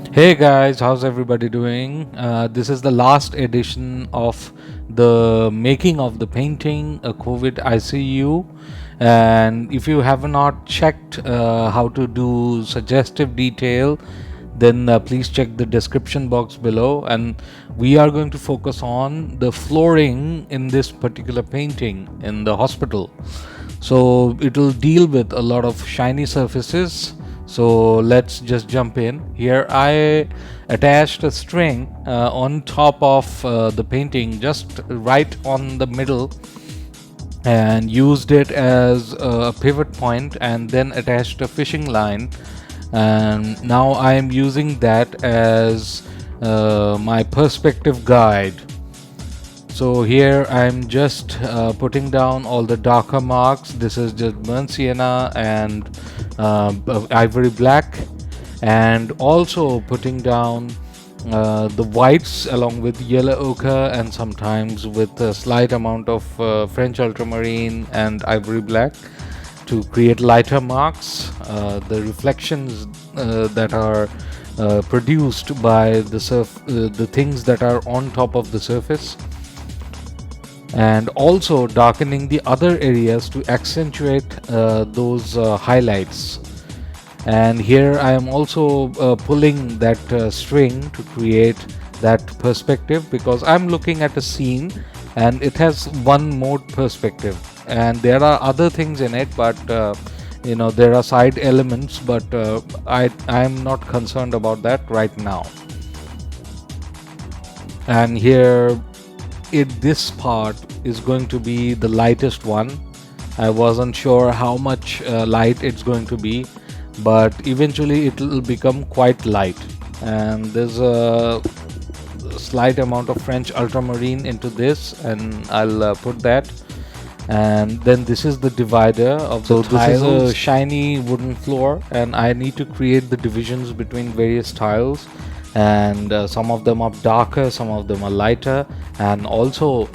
Hey guys, how's everybody doing? This is the last edition of the making of the painting, a COVID ICU. And if you have not checked how to do suggestive detail, then please check the description box below. And we are going to focus on the flooring in this particular painting in the hospital. So it will deal with a lot of shiny surfaces. So let's just jump in. Here I attached a string on top of the painting, just right on the middle, and used it as a pivot point, and then attached a fishing line. And now I am using that as my perspective guide. So here I'm just putting down all the darker marks. This is just burnt sienna and ivory black, and also putting down the whites along with yellow ochre, and sometimes with a slight amount of French ultramarine and ivory black to create lighter marks. The reflections that are produced by the things that are on top of the surface, and also darkening the other areas to accentuate those highlights. And here I am also pulling that string to create that perspective, because I'm looking at a scene and it has one mode perspective, and there are other things in it, but there are side elements, but I'm not concerned about that right now. And here this part is going to be the lightest one. I wasn't sure how much light it's going to be, but eventually it will become quite light. And there's a slight amount of French ultramarine into this, and I'll put that. And then this is the divider of the tiles. This is a shiny wooden floor, and I need to create the divisions between various tiles, and some of them are darker, some of them are lighter, and also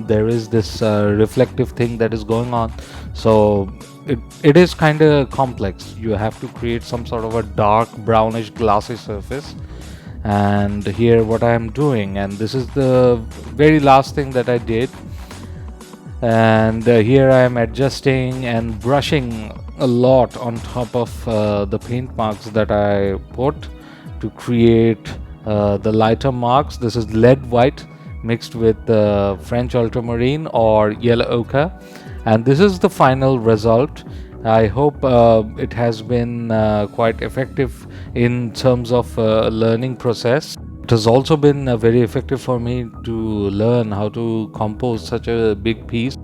there is this reflective thing that is going on. So it is kind of complex. You have to create some sort of a dark brownish glassy surface. And here what I am doing, and this is the very last thing that I did, and here I am adjusting and brushing a lot on top of the paint marks that I put to create the lighter marks. This is lead white mixed with French ultramarine or yellow ochre, and this is the final result. I hope it has been quite effective in terms of learning process. It has also been very effective for me to learn how to compose such a big piece.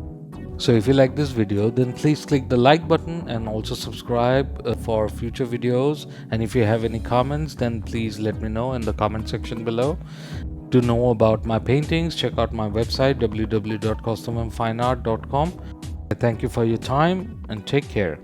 So if you like this video, then please click the like button and also subscribe for future videos. And if you have any comments, then please let me know in the comment section below. To know about my paintings, check out my website www.costumemfineart.com. Thank you for your time and take care.